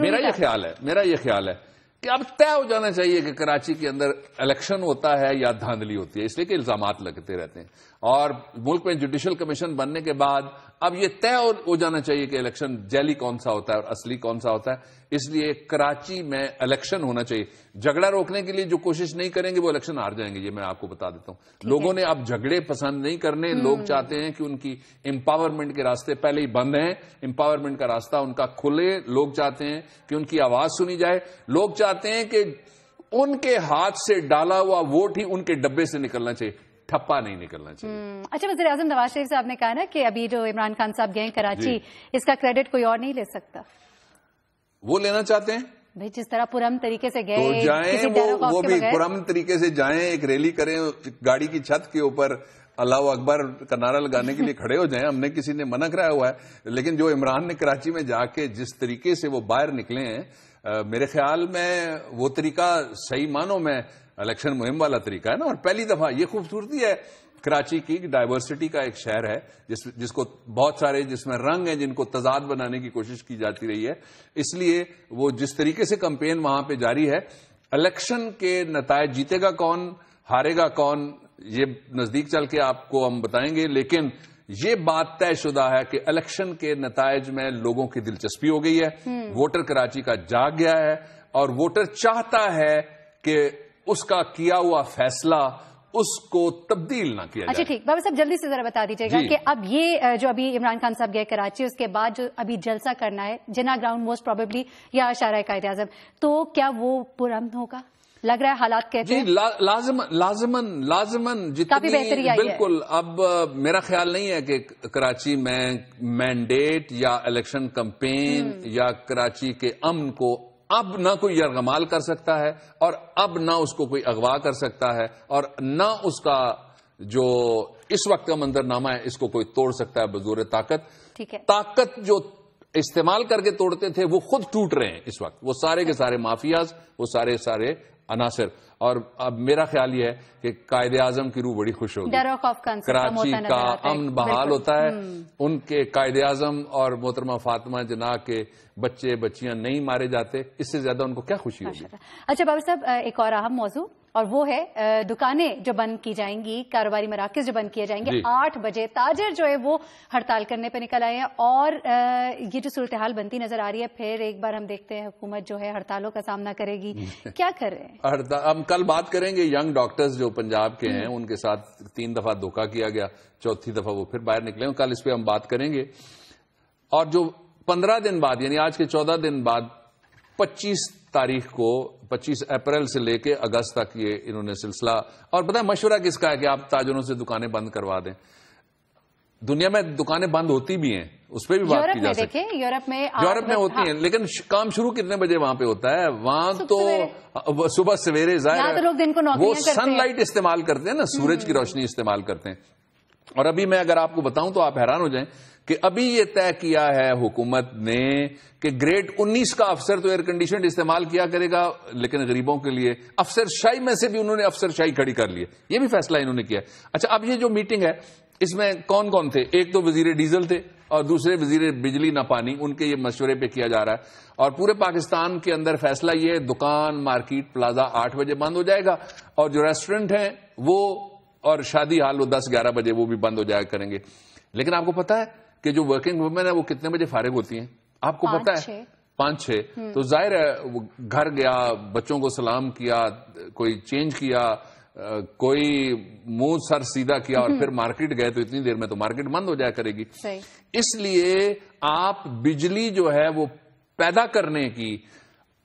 میرا یہ خیال ہے کہ اب طے ہو جانا چاہیے کہ کراچی کے اندر الیکشن ہوتا ہے یا دھاندلی ہوتی ہے، اس لیے کہ الزامات لگتے رہتے ہیں، اور ملک میں جوڈیشل کمیشن بننے کے بعد اب یہ طے ہو جانا چاہیے کہ الیکشن جعلی کون سا ہوتا ہے اور اصلی کون سا ہوتا ہے. اس لیے کراچی میں الیکشن ہونا چاہیے. جھگڑا روکنے کے لیے جو کوشش نہیں کریں گے وہ الیکشن ہار جائیں گے، یہ میں آپ کو بتا دیتا ہوں. لوگوں نے اب جھگڑے پسند نہیں کرنے، لوگ چاہتے ہیں کہ ان کی امپاورمنٹ کے راستے پہلے ہی بند ہیں، امپاورمنٹ کا راستہ ان کا کھلے. لوگ چاہتے ہیں کہ ان کی آواز سنی جائے، لوگ چاہتے ہیں کہ ان کے ہاتھ سے ڈالا ہوا ووٹ ہی ان کے ڈبے سے نکلنا چاہیے، ٹھپا نہیں نکلنا چاہیے. اچھا، وزیر اعظم نواز شریف صاحب نے کہا نا کہ ابھی جو عمران خان صاحب گئے کراچی، اس کا کریڈٹ کوئی اور نہیں لے سکتا. وہ لینا چاہتے ہیں بھائی، جس طرح پرامن طریقے سے گئے تو جائیں، وہ بھی پرامن طریقے سے جائیں، ایک ریلی کریں، گاڑی کی چھت کے اوپر اللہ اکبر کا نعرہ لگانے کے لیے کھڑے ہو جائیں. ہم نے کسی نے منع کرایا ہوا ہے، لیکن جو عمران نے کراچی میں جا کے جس طریقے سے وہ باہر نکلے ہیں، میرے خیال میں وہ طریقہ صحیح معنوں میں الیکشن مہم والا طریقہ ہے نا. اور پہلی دفعہ یہ خوبصورتی ہے کراچی کی، ڈائیورسٹی کا ایک شہر ہے جس کو بہت سارے، جس میں رنگ ہیں جن کو تضاد بنانے کی کوشش کی جاتی رہی ہے. اس لیے وہ جس طریقے سے کمپین وہاں پہ جاری ہے، الیکشن کے نتائج جیتے گا کون، ہارے گا کون، یہ نزدیک چل کے آپ کو ہم بتائیں گے. لیکن یہ بات طے شدہ ہے کہ الیکشن کے نتائج میں لوگوں کی دلچسپی ہو گئی ہے. ووٹر کراچی کا جاگ گیا ہے، اور ووٹر چاہتا ہے کہ اس کا کیا ہوا فیصلہ اس کو تبدیل نہ کیا جائے. اچھا ٹھیک، بابا صاحب جلدی سے ذرا بتا دیجیے گا کہ اب یہ جو ابھی عمران خان صاحب گئے کراچی، اس کے بعد جو ابھی جلسہ کرنا ہے جناح گراؤنڈ موسٹ پروبیبلی یا اشارہ قائد اعظم، تو کیا وہ پرامن ہوگا؟ لگ رہا ہے حالات کہتے ہیں لازمن کافی بہتری آئی ہے. بالکل. اب میرا خیال نہیں ہے کہ کراچی میں مینڈیٹ یا الیکشن کمپین یا کراچی کے امن کو اب نہ کوئی یرغمال کر سکتا ہے، اور اب نہ اس کو کوئی اغوا کر سکتا ہے، اور نہ اس کا جو اس وقت کا منظرنامہ ہے اس کو کوئی توڑ سکتا ہے بزور طاقت. ٹھیک ہے، طاقت جو استعمال کر کے توڑتے تھے وہ خود ٹوٹ رہے ہیں اس وقت. وہ سارے کے سارے مافیاز، وہ سارے عناصر. اور اب میرا خیال یہ ہے کہ قائد اعظم کی روح بڑی خوش ہوگی. ڈر آف کا کراچی کا امن بحال ہوتا ہے. ان کے قائد اعظم اور محترمہ فاطمہ جناح کے بچے بچیاں نہیں مارے جاتے, اس سے زیادہ ان کو کیا خوشی ہوگی. اچھا بابر صاحب, ایک اور اہم موضوع, اور وہ ہے دکانیں جو بند کی جائیں گی, کاروباری مراکز جو بند کیے جائیں گے. 8 بجے تاجر جو ہے وہ ہڑتال کرنے پہ نکل آئے ہیں, اور یہ جو صورتحال بنتی نظر آ رہی ہے, پھر ایک بار ہم دیکھتے ہیں حکومت جو ہے ہڑتالوں کا سامنا کرے گی. کیا کر رہے ہیں؟ ہم کل بات کریں گے ینگ ڈاکٹرز جو پنجاب کے ہیں, ان کے ساتھ 3 دفعہ دھوکہ کیا گیا, 4تھی دفعہ وہ پھر باہر نکلے. کل اس پہ ہم بات کریں گے. اور جو 15 دن بعد, یعنی آج کے 14 دن بعد 25 تاریخ کو, 25 اپریل سے لے کے اگست تک یہ انہوں نے سلسلہ, اور پتہ ہے مشورہ کس کا ہے کہ آپ تاجروں سے دکانیں بند کروا دیں. دنیا میں دکانیں بند ہوتی بھی ہیں, اس پہ بھی بات کی جا سکتی ہے. یورپ میں ہوتی ہیں, لیکن کام شروع کتنے بجے وہاں پہ ہوتا ہے؟ وہاں تو صبح سویرے, ظاہر وہ سن لائٹ استعمال کرتے ہیں نا, سورج کی روشنی استعمال کرتے ہیں. اور ابھی میں اگر آپ کو بتاؤں تو آپ حیران ہو جائیں کہ ابھی یہ طے کیا ہے حکومت نے کہ گریڈ 19 کا افسر تو ایئر کنڈیشنڈ استعمال کیا کرے گا, لیکن غریبوں کے لیے افسر شاہی میں سے بھی انہوں نے افسر شاہی کھڑی کر لی ہے. یہ بھی فیصلہ انہوں نے کیا. اچھا, اب یہ جو میٹنگ ہے اس میں کون کون تھے؟ ایک تو وزیر ڈیزل تھے اور دوسرے وزیر بجلی نہ پانی, ان کے یہ مشورے پہ کیا جا رہا ہے. اور پورے پاکستان کے اندر فیصلہ یہ ہے, دکان, مارکیٹ, پلازا 8 بجے بند ہو جائے گا, اور جو ریسٹورینٹ ہیں وہ اور شادی ہال وہ 10-11 بجے وہ بھی بند ہو جایا کریں گے. لیکن آپ کو پتا ہے کہ جو ورکنگ وومن ہے وہ کتنے بجے فارغ ہوتی ہیں؟ آپ کو پتا ہے 5-6. تو ظاہر ہے وہ گھر گیا, بچوں کو سلام کیا, کوئی چینج کیا, کوئی منہ سر سیدھا کیا, اور پھر مارکیٹ گئے, تو اتنی دیر میں تو مارکیٹ بند ہو جایا کرے گی. اس لیے آپ بجلی جو ہے وہ پیدا کرنے کی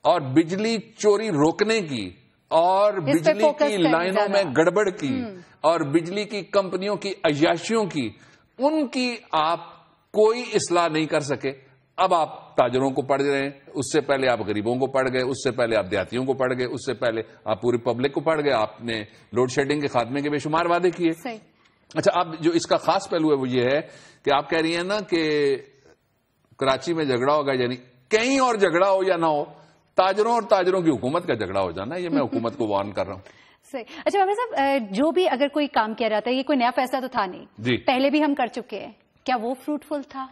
اور بجلی چوری روکنے کی اور بجلی کی لائنوں میں گڑبڑ کی اور بجلی کی کمپنیوں کی عیاشیوں کی, ان کی آپ کوئی اصلاح نہیں کر سکے. اب آپ تاجروں کو پڑھ رہے ہیں, اس سے پہلے آپ غریبوں کو پڑھ گئے, اس سے پہلے آپ دیہاتیوں کو پڑھ گئے, اس سے پہلے آپ پوری پبلک کو پڑھ گئے. آپ نے لوڈ شیڈنگ کے خاتمے کے بے شمار وعدے کیے. اچھا, اب جو اس کا خاص پہلو ہے وہ یہ ہے کہ آپ کہہ رہی ہیں نا کہ کراچی میں جھگڑا ہوگا, یعنی کہیں اور جھگڑا ہو یا نہ ہو, تاجروں اور تاجروں کی حکومت کا جھگڑا ہو جانا. یہ میں حکومت کو وارن کر رہا ہوں. اچھا بابر صاحب, جو بھی اگر کوئی کام کیا جاتا ہے, یہ کوئی نیا فیصلہ تو تھا نہیں, پہلے بھی ہم کر چکے ہیں, کیا وہ فروٹفل تھا؟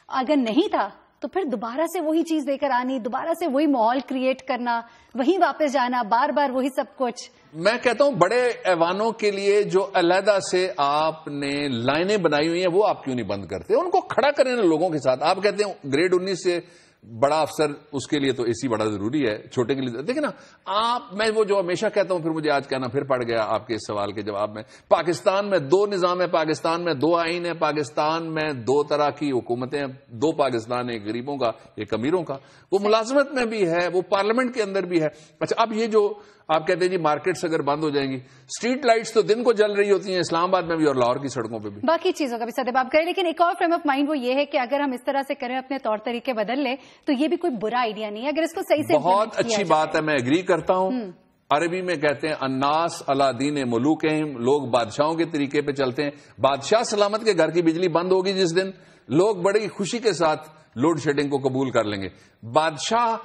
اگر نہیں تھا تو پھر دوبارہ سے وہی چیز لے کر آنی, دوبارہ سے وہی ماحول کریٹ کرنا, وہیں واپس جانا, بار بار وہی سب کچھ. میں کہتا ہوں بڑے ایوانوں کے لیے جو علیحدہ سے آپ نے لائنیں بنائی ہوئی ہیں وہ آپ کیوں نہیں بند کرتے؟ ان کو کھڑا کریں نا لوگوں کے ساتھ. آپ کہتے ہیں گریڈ 19 سے بڑا افسر, اس کے لیے تو اے سی بڑا ضروری ہے, چھوٹے کے لیے دیکھیں نا آپ. میں وہ جو ہمیشہ کہتا ہوں, پھر مجھے آج کہنا پھر پڑ گیا آپ کے اس سوال کے جواب میں. پاکستان میں 2 نظام ہے, پاکستان میں 2 آئین ہے, پاکستان میں 2 طرح کی حکومتیں, 2 پاکستان, ایک غریبوں کا ایک امیروں کا. وہ ملازمت میں بھی ہے, وہ پارلیمنٹ کے اندر بھی ہے. اچھا, اب یہ جو آپ کہتے ہیں جی مارکیٹس اگر بند ہو جائیں گی, اسٹریٹ لائٹس تو دن کو جل رہی ہوتی ہیں اسلام آباد میں بھی اور لاہور کی سڑکوں پہ بھی, باقی چیزوں کا بھی سدباب کریں. لیکن ایک اور فریم آف مائنڈ وہ یہ ہے کہ اگر ہم اس طرح سے کریں, اپنے طور طریقے بدل لیں, تو یہ بھی کوئی برا آئیڈیا نہیں ہے اگر اس کو صحیح سے. بہت اچھی بات ہے, میں ایگری کرتا ہوں. عربی میں کہتے ہیں الناس علی دین ملوکہم, لوگ بادشاہوں کے طریقے پہ چلتے ہیں. بادشاہ سلامت کے گھر کی بجلی بند ہوگی جس دن, لوگ بڑی خوشی کے ساتھ لوڈ شیڈنگ کو قبول کر لیں گے. بادشاہ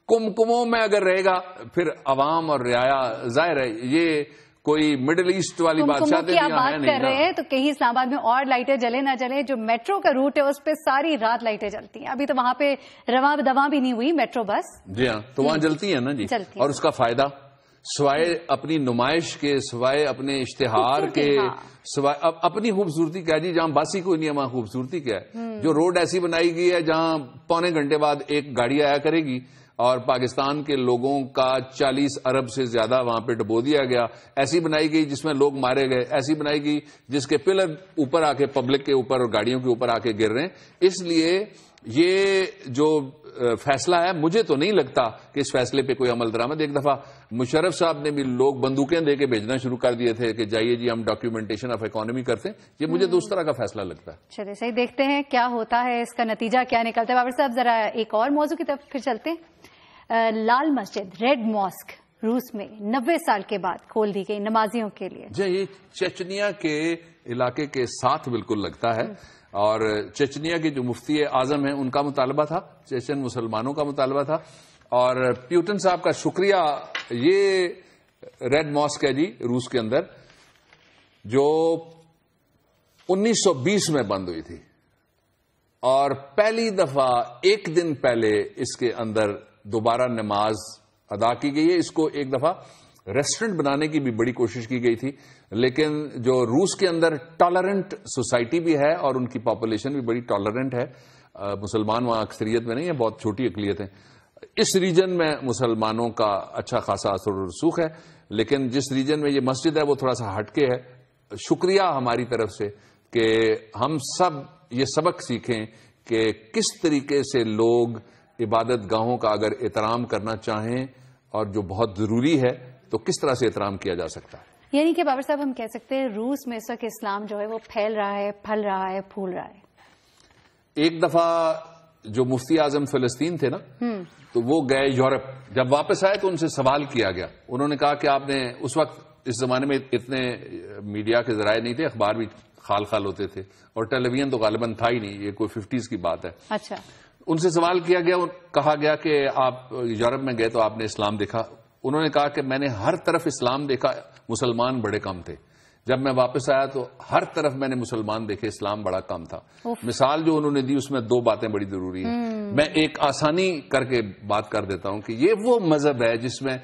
کمکموں میں اگر رہے گا, پھر عوام اور رعایا, ظاہر ہے یہ کوئی مڈل ایسٹ والی بادشاہ کی آپ بات کر رہے ہیں, تو کہیں اسلام آباد میں اور لائٹیں جلے نہ جلے, جو میٹرو کا روٹ ہے اس پہ ساری رات لائٹیں جلتی ہیں. ابھی تو وہاں پہ رواں دواں بھی نہیں ہوئی میٹرو بس. جی ہاں, تو وہاں جلتی ہیں نا جی. اور اس کا فائدہ سوائے اپنی نمائش کے, سوائے اپنے اشتہار کے, سوائے اپنی خوبصورتی کیا جی, جہاں باسی کوئی نہیں ہے وہاں خوبصورتی کیا ہے. جو روڈ ایسی بنائی گئی ہے جہاں پونے گھنٹے بعد ایک گاڑی آیا کرے گی, اور پاکستان کے لوگوں کا 40 ارب سے زیادہ وہاں پہ ڈبو دیا گیا. ایسی بنائی گئی جس میں لوگ مارے گئے, ایسی بنائی گئی جس کے پلر اوپر آ کے پبلک کے اوپر اور گاڑیوں کے اوپر آ کے گر رہے ہیں. اس لیے یہ جو فیصلہ ہے, مجھے تو نہیں لگتا کہ اس فیصلے پہ کوئی عمل درآمد. ایک دفعہ مشرف صاحب نے بھی لوگ بندوقیں دے کے بھیجنا شروع کر دیے تھے کہ جائیے جی ہم ڈاکیومنٹیشن آف اکانومی کرتے ہیں. یہ مجھے تو اس طرح کا فیصلہ لگتا ہے. چلیے صحیح, دیکھتے ہیں کیا ہوتا ہے, اس کا نتیجہ کیا نکلتا ہے. بابر صاحب ذرا ایک اور موضوع کی طرف پھر چلتے ہیں. لال مسجد ریڈ ماسک روس میں 90 سال کے بعد کھول دی گئی نمازیوں کے لیے. جی, یہ چچنیا کے علاقے کے ساتھ بالکل لگتا ہے, اور چچنیا کے جو مفتی اعظم ہیں ان کا مطالبہ تھا, چیچن مسلمانوں کا مطالبہ تھا, اور پیوٹن صاحب کا شکریہ. یہ ریڈ ماسک ہے جی روس کے اندر جو 1920 میں بند ہوئی تھی اور پہلی دفعہ ایک دن پہلے اس کے اندر دوبارہ نماز ادا کی گئی ہے. اس کو ایک دفعہ ریسٹورنٹ بنانے کی بھی بڑی کوشش کی گئی تھی, لیکن جو روس کے اندر ٹالرنٹ سوسائٹی بھی ہے اور ان کی پاپولیشن بھی بڑی ٹالرنٹ ہے, مسلمان وہاں اکثریت میں نہیں ہے, بہت چھوٹی اقلیت ہیں. اس ریجن میں مسلمانوں کا اچھا خاصا اثر و رسوخ ہے, لیکن جس ریجن میں یہ مسجد ہے وہ تھوڑا سا ہٹ کے ہے. شکریہ ہماری طرف سے کہ ہم سب یہ سبق سیکھیں کہ کس طریقے سے لوگ عبادت گاہوں کا اگر احترام کرنا چاہیں اور جو بہت ضروری ہے تو کس طرح سے احترام کیا جا سکتا ہے. یعنی کہ بابر صاحب ہم کہہ سکتے ہیں روس میں اس وقت اسلام جو ہے وہ پھیل رہا ہے, پھل رہا ہے, پھول رہا ہے. ایک دفعہ جو مفتی اعظم فلسطین تھے نا, تو وہ گئے یورپ. جب واپس آئے تو ان سے سوال کیا گیا. انہوں نے کہا کہ آپ نے اس وقت اس زمانے میں اتنے میڈیا کے ذرائع نہیں تھے, اخبار بھی خال خال ہوتے تھے اور ٹیلی ویژن تو غالباً تھا ہی نہیں, یہ کوئی 50s کی بات ہے. اچھا. ان سے سوال کیا گیا, کہا گیا کہ آپ یورپ میں گئے تو آپ نے اسلام دیکھا. انہوں نے کہا کہ میں نے ہر طرف اسلام دیکھا, مسلمان بڑے کم تھے. جب میں واپس آیا تو ہر طرف میں نے مسلمان دیکھے, اسلام بڑا کم تھا. مثال جو انہوں نے دی اس میں دو باتیں بڑی ضروری ہیں. میں ایک آسانی کر کے بات کر دیتا ہوں کہ یہ وہ مذہب ہے جس میں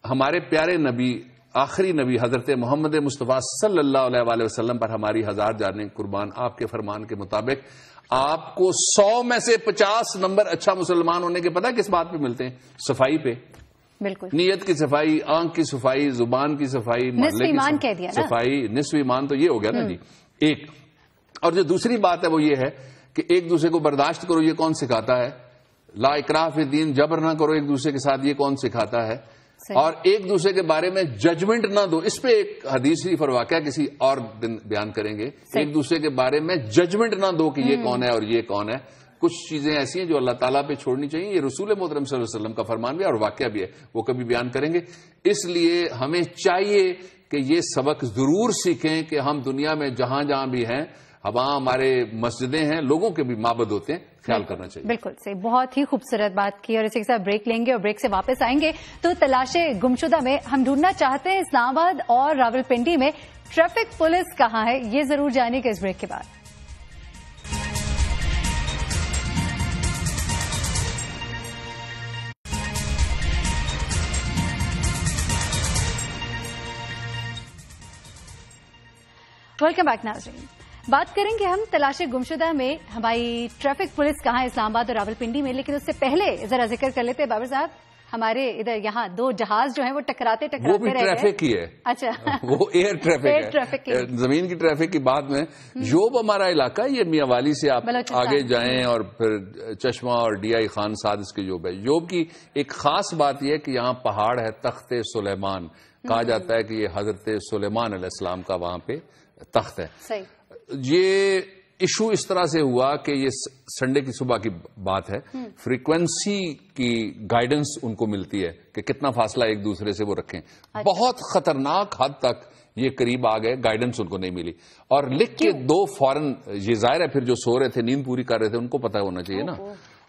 ہمارے پیارے نبی, آخری نبی حضرت محمد مصطفیٰ صلی اللہ علیہ وآلہ وسلم پر ہماری 1000 جانیں قربان. آپ کے فرمان کے مطابق آپ کو 100 میں سے 50 نمبر اچھا مسلمان ہونے کے پتہ کس بات پہ ملتے ہیں؟ صفائی پہ. بالکل. نیت کی صفائی, آنکھ کی صفائی, زبان کی صفائی, محلے کی صفائی. نصف ایمان تو یہ ہو گیا نا جی ایک. اور جو دوسری بات ہے وہ یہ ہے کہ ایک دوسرے کو برداشت کرو, یہ کون سکھاتا ہے؟ لا اکراہ فی الدین, جبر نہ کرو ایک دوسرے کے ساتھ, یہ کون سکھاتا ہے؟ اور ایک دوسرے کے بارے میں ججمنٹ نہ دو. اس پہ ایک حدیث شریف اور واقعہ کسی اور دن بیان کریں گے. ایک دوسرے کے بارے میں ججمنٹ نہ دو کہ یہ کون ہے اور یہ کون ہے. کچھ چیزیں ایسی ہیں جو اللہ تعالیٰ پہ چھوڑنی چاہیے. یہ رسول محترم صلی اللہ علیہ وسلم کا فرمان بھی ہے اور واقعہ بھی ہے, وہ کبھی بیان کریں گے. اس لیے ہمیں چاہیے کہ یہ سبق ضرور سیکھیں کہ ہم دنیا میں جہاں جہاں بھی ہیں, وہاں ہمارے مسجدیں ہیں, لوگوں کے بھی معبد ہوتے ہیں, خیال کرنا چاہیے. بالکل صحیح, بہت ہی خوبصورت بات کی. اور اسی کے ساتھ بریک لیں گے اور بریک سے واپس آئیں گے تو تلاش گمشدہ میں ہم ڈھونڈنا چاہتے ہیں اسلام آباد اور راولپنڈی میں ٹریفک پولیس کہاں ہے, یہ ضرور جانیے گا اس بریک کے بعد. ویلکم بیک ناظرین. بات کریں گے ہم تلاش گمشدہ میں ہماری ٹریفک پولیس کہاں ہے اسلام آباد اور راولپنڈی میں, لیکن اس سے پہلے ذرا ذکر کر لیتے ہیں بابر صاحب, ہمارے ادھر یہاں دو جہاز جو ہیں وہ ٹکراتے رہ گئے. وہ بھی ٹریفک ہی ہے. اچھا, وہ ایئر ٹریفک ہے, زمین کی ٹریفک کی بات میں. یوب ہمارا علاقہ, یہ میاں والی سے آپ آگے جائیں اور پھر چشمہ اور ڈی آئی خان سعد اس کے یوب ہے. یوب کی ایک خاص بات یہ ہے کہ یہاں پہاڑ ہے تخت سلیمان. کہا جاتا ہے کہ یہ حضرت سلیمان علیہ السلام کا وہاں پہ تخت ہے. یہ ایشو اس طرح سے ہوا کہ یہ سنڈے کی صبح کی بات ہے. فریکوینسی کی گائیڈنس ان کو ملتی ہے کہ کتنا فاصلہ ایک دوسرے سے وہ رکھیں. بہت خطرناک حد تک یہ قریب آ گئے, گائیڈنس ان کو نہیں ملی. اور لکھ کے دو فوراً, یہ ظاہر ہے پھر جو سو رہے تھے, نیند پوری کر رہے تھے, ان کو پتہ ہونا چاہیے نا.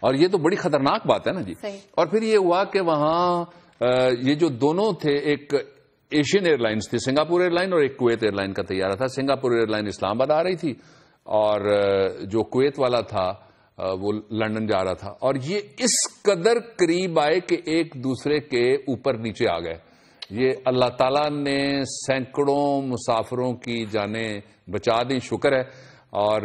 اور یہ تو بڑی خطرناک بات ہے نا جی. اور پھر یہ ہوا کہ وہاں یہ جو دونوں تھے, ایک ایشین ایئر لائنز تھی, سنگاپور ایئر لائن, اور ایک کویت ایئر لائن کا طیارہ تھا. سنگاپور ایئر لائن اسلام آباد آ رہی تھی اور جو کویت والا تھا وہ لندن جا رہا تھا. اور یہ اس قدر قریب آئے کہ ایک دوسرے کے اوپر نیچے آ گئے. یہ اللہ تعالیٰ نے سینکڑوں مسافروں کی جانیں بچا دی, شکر ہے. اور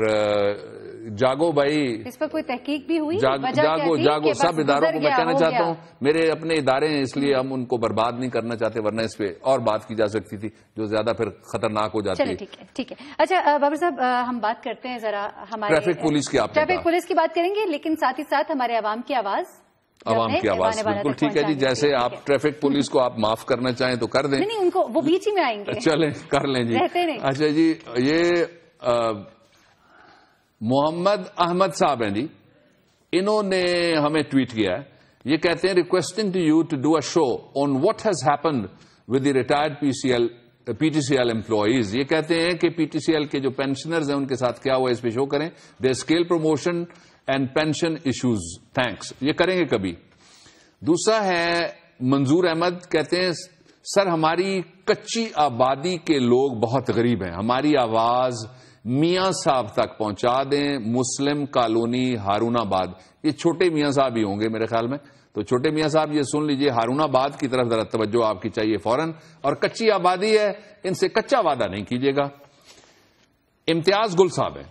جاگو بھائی, اس پر کوئی تحقیق بھی ہوئی؟ جاگو سب اداروں کو میں کہنا چاہتا ہوں, میرے اپنے ادارے ہیں اس لیے ہم ان کو برباد نہیں کرنا چاہتے, ورنہ اس پہ اور بات کی جا سکتی تھی جو زیادہ پھر خطرناک ہو جاتی ہے. ٹھیک ہے. اچھا بابر صاحب, ہم بات کرتے ہیں ذرا ہمارے ٹریفک پولیس کی. آپ ٹریفک پولیس کی بات کریں گے, لیکن ساتھ ہی ساتھ ہمارے عوام کی آواز. بالکل ٹھیک ہے جی. جیسے آپ ٹریفک پولیس کو آپ معاف کرنا چاہیں تو کر دیں. نہیں, ان کو وہ بیچ ہی میں آئیں گے. چلیں کر لیں جی. اچھا جی, یہ محمد احمد صاحب ہیں جی, انہوں نے ہمیں ٹویٹ کیا ہے. یہ کہتے ہیں requesting to you to do a show on what has happened with the retired P T C L employees. یہ کہتے ہیں کہ پی ٹی سی ایل کے جو پینشنرز ہیں ان کے ساتھ کیا ہوا, اس پہ شو کریں. The scale promotion and pension issues. Thanks. یہ کریں گے کبھی. دوسرا ہے منظور احمد، کہتے ہیں سر ہماری کچی آبادی کے لوگ بہت غریب ہیں، ہماری آواز میاں صاحب تک پہنچا دیں، مسلم کالونی ہارون آباد. یہ چھوٹے میاں صاحب ہی ہوں گے میرے خیال میں، تو چھوٹے میاں صاحب یہ سن لیجئے، ہارون آباد کی طرف ذرا توجہ آپ کی چاہیے فوراً. اور کچی آبادی ہے، ان سے کچا وعدہ نہیں کیجیے گا. امتیاز گل صاحب ہیں،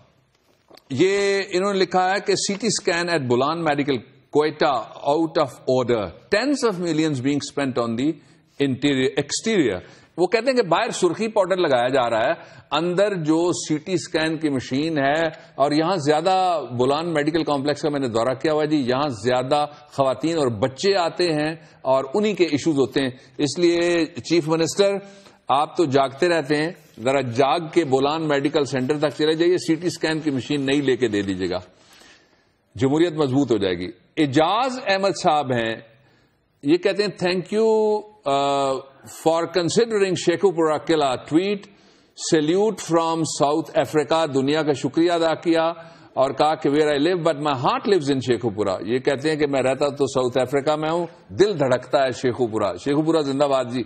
یہ انہوں نے لکھا ہے کہ C T scan at Bolan medical Quetta out of order, tens of millions being spent on the exterior. وہ کہتے ہیں کہ باہر سرخی پاؤڈر لگایا جا رہا ہے، اندر جو سی ٹی اسکین کی مشین ہے، اور یہاں زیادہ بولان میڈیکل کمپلیکس کا میں نے دورہ کیا ہوا جی، یہاں زیادہ خواتین اور بچے آتے ہیں اور انہی کے ایشوز ہوتے ہیں. اس لیے چیف منسٹر آپ تو جاگتے رہتے ہیں، ذرا جاگ کے بولان میڈیکل سینٹر تک چلے جائیے، سی ٹی اسکین کی مشین نہیں لے کے دے دیجیے گا، جمہوریت مضبوط ہو جائے گی. اعجاز احمد صاحب ہیں، یہ کہتے ہیں thank you for considering Sheikhupura قلعہ tweet, salute from South Africa. دنیا کا شکریہ ادا کیا اور کہا کہ where I live but my heart lives in Sheikhupura. یہ کہتے ہیں کہ میں رہتا تو ساؤتھ افریقہ میں ہوں، دل دھڑکتا ہے شیخو پورہ. شیخو پورہ زندہ باد جی.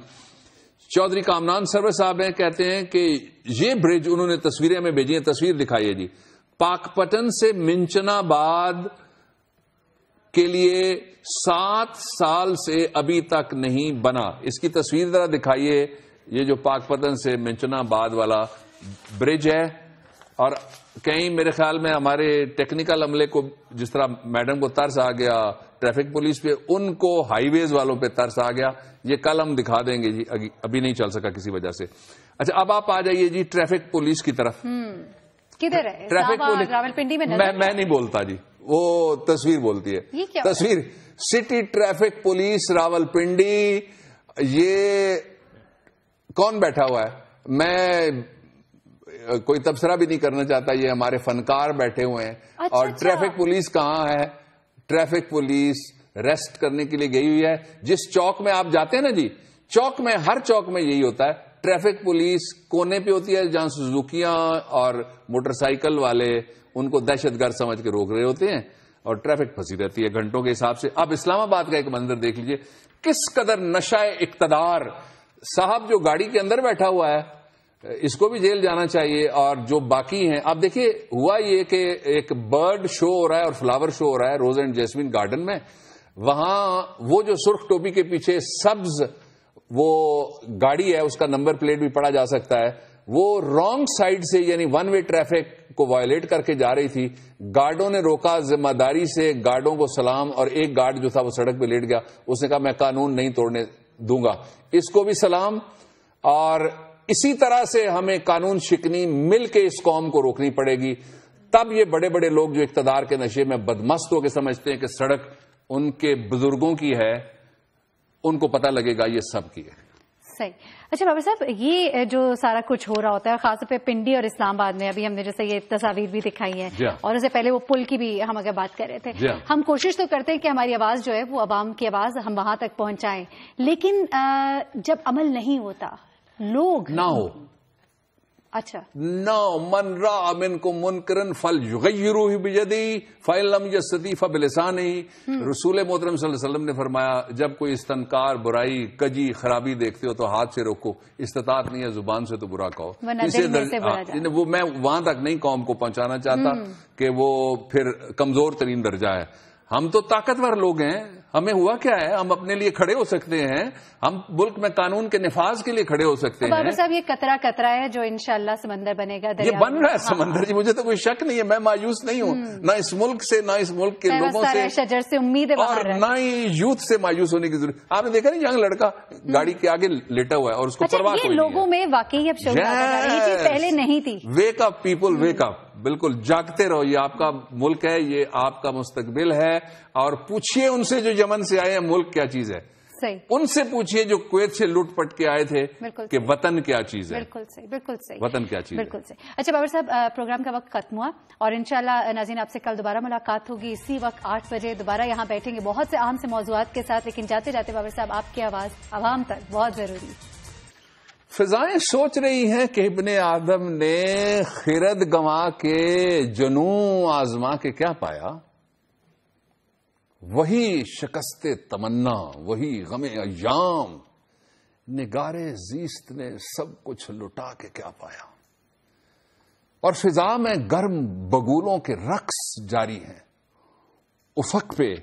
چودھری کامران سرور صاحب ہیں، کہتے ہیں کہ یہ برج انہوں نے تصویریں ہمیں بھیجی ہیں، تصویر دکھائیے جی، پاک پٹن سے منچنا باد کے لیے 7 سال سے ابھی تک نہیں بنا. اس کی تصویر ذرا دکھائیے. یہ جو پاک پتن سے منچنا باد والا برج ہے، اور کہیں میرے خیال میں ہمارے ٹیکنیکل عملے کو جس طرح میڈم کو ترس آ گیا ٹریفک پولیس پہ، ان کو ہائی ویز والوں پہ ترس آ گیا. یہ کل ہم دکھا دیں گے جی، ابھی نہیں چل سکا کسی وجہ سے. اچھا اب آپ آ جائیے جی ٹریفک پولیس کی طرف. کدھر ہے ٹریفک پولیس؟ راولپنڈی میں میں نہیں بولتا جی، وہ تصویر بولتی ہے. تصویر سٹی ٹریفک پولیس راولپنڈی. یہ کون بیٹھا ہوا ہے؟ میں کوئی تبصرہ بھی نہیں کرنا چاہتا، یہ ہمارے فنکار بیٹھے ہوئے ہیں. اور ٹریفک پولیس کہاں ہے؟ ٹریفک پولیس ریسٹ کرنے کے لیے گئی ہوئی ہے. جس چوک میں آپ جاتے ہیں نا جی، چوک میں ہر چوک میں یہی ہوتا ہے، ٹریفک پولیس کونے پہ ہوتی ہے جہاں سوزوکیاں اور موٹر سائیکل والے ان کو دہشت گرد سمجھ کے روک رہے ہوتے ہیں، اور ٹریفک پھنسی رہتی ہے گھنٹوں کے حساب سے. اب اسلام آباد کا ایک منظر دیکھ لیجئے، کس قدر نشہ اقتدار. صاحب جو گاڑی کے اندر بیٹھا ہوا ہے اس کو بھی جیل جانا چاہیے، اور جو باقی ہیں. اب دیکھیے ہوا یہ کہ ایک برڈ شو ہو رہا ہے اور فلاور شو ہو رہا ہے روز اینڈ جیسمین گارڈن میں. وہاں وہ جو سرخ ٹوپی کے پیچھے سبز وہ گاڑی ہے، اس کا نمبر پلیٹ بھی پڑھا جا سکتا ہے، وہ رانگ سائڈ سے یعنی ون وے ٹریفک کو وائلیٹ کر کے جا رہی تھی. گارڈوں نے روکا، ذمہ داری سے گارڈوں کو سلام. اور ایک گارڈ جو تھا وہ سڑک پہ لیٹ گیا، اس نے کہا میں قانون نہیں توڑنے دوں گا. اس کو بھی سلام. اور اسی طرح سے ہمیں قانون شکنی مل کے اس قوم کو روکنی پڑے گی. تب یہ بڑے بڑے لوگ جو اقتدار کے نشے میں بدمست ہو کے سمجھتے ہیں کہ سڑک ان کے بزرگوں کی ہے، ان کو پتہ لگے گا یہ سب کی ہے. صحیح. اچھا بابر صاحب، یہ جو سارا کچھ ہو رہا ہوتا ہے خاص طور پہ پنڈی اور اسلام آباد میں، ابھی ہم نے جیسے یہ تصاویر بھی دکھائی ہیں اور اس سے پہلے وہ پل کی بھی ہم اگر بات کر رہے تھے، ہم کوشش تو کرتے ہیں کہ ہماری آواز جو ہے وہ عوام کی آواز ہم وہاں تک پہنچائیں، لیکن جب عمل نہیں ہوتا، لوگ نہ ہو. اچھا نو من را منکم منکرا فلیغیرہ بیدی فإن لم یستطع فبلسانہ. رسول محترم صلی اللہ علیہ وسلم نے فرمایا جب کوئی استنکار، برائی، کجی، خرابی دیکھتے ہو تو ہاتھ سے روکو. استطاعت نہیں ہے زبان سے تو برا کہو. وہ میں وہاں تک نہیں قوم کو پہنچانا چاہتا کہ وہ پھر کمزور ترین درجہ ہے. ہم تو طاقتور لوگ ہیں، ہمیں ہوا کیا ہے، ہم اپنے لیے کھڑے ہو سکتے ہیں، ہم ملک میں قانون کے نفاذ کے لیے کھڑے ہو سکتے ہیں. بابر صاحب یہ قطرہ قطرہ ہے جو انشاءاللہ سمندر بنے گا. یہ بن رہا ہے سمندر جی، مجھے تو کوئی شک نہیں ہے. میں مایوس نہیں ہوں، نہ اس ملک سے، نہ اس ملک کے لوگوں سے، شجر سے امید ہے، اور نہ ہی یوتھ سے مایوس ہونے کی ضرورت. آپ نے دیکھا نہیں ینگ لڑکا گاڑی کے آگے لیٹا ہوا ہے اور اس کو پرواہ کوئی نہیں ہے. لوگوں میں واقعی اب شعور آ رہا ہے، یہ چیز پہلے نہیں تھی. Wake up people, wake up. بالکل جاگتے رہو، یہ آپ کا ملک ہے، یہ آپ کا مستقبل ہے. اور پوچھئے ان سے جو یمن سے آئے ہیں ملک کیا چیز ہے. صحیح. ان سے پوچھئے جو کویت سے لوٹ پٹ کے آئے تھے کہ وطن کیا چیز ہے. بالکل صحیح، بالکل صحیح. وطن کیا چیز ہے. بالکل صحیح. اچھا بابر صاحب، پروگرام کا وقت ختم ہوا اور انشاءاللہ ناظرین آپ سے کل دوبارہ ملاقات ہوگی اسی وقت 8 بجے. دوبارہ یہاں بیٹھیں گے بہت سے اہم سے موضوعات کے ساتھ، لیکن جاتے جاتے بابر صاحب آپ کی آواز عوام تک بہت ضروری. فضائیں سوچ رہی ہیں کہ ابن آدم نے خرد گنوا کے جنوں آزما کے کیا پایا. وہی شکست تمنا، وہی غم ایام، نگارے زیست نے سب کچھ لٹا کے کیا پایا. اور فضا میں گرم بگولوں کے رقص جاری ہیں، افق پہ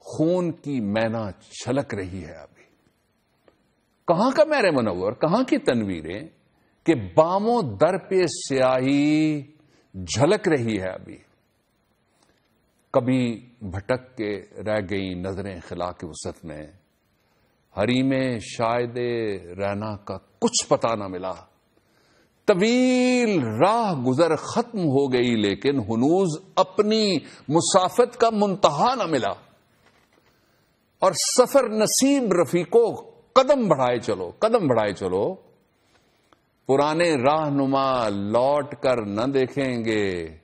خون کی مینا چھلک رہی ہے. ابھی کہاں کا مہر منور، کہاں کی تنویریں کہ باموں در پہ سیاہی جھلک رہی ہے. ابھی کبھی بھٹک کے رہ گئی نظریں خلا کے وسعت میں، حریم شاید رہنا کا کچھ پتہ نہ ملا. طویل راہ گزر ختم ہو گئی لیکن ہنوز اپنی مسافت کا منتہا نہ ملا. اور سفر نصیب رفیقو قدم بڑھائے چلو، قدم بڑھائے چلو. پرانے راہنما لوٹ کر نہ دیکھیں گے.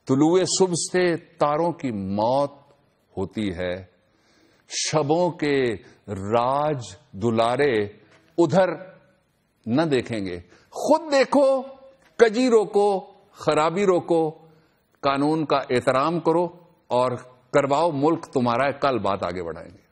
طلوع صبح سے تاروں کی موت ہوتی ہے. شبوں کے راج دلارے ادھر نہ دیکھیں گے. خود دیکھو، کجی روکو، خرابی روکو، قانون کا احترام کرو اور کرواؤ ملک تمہارا. کل بات آگے بڑھائیں گے.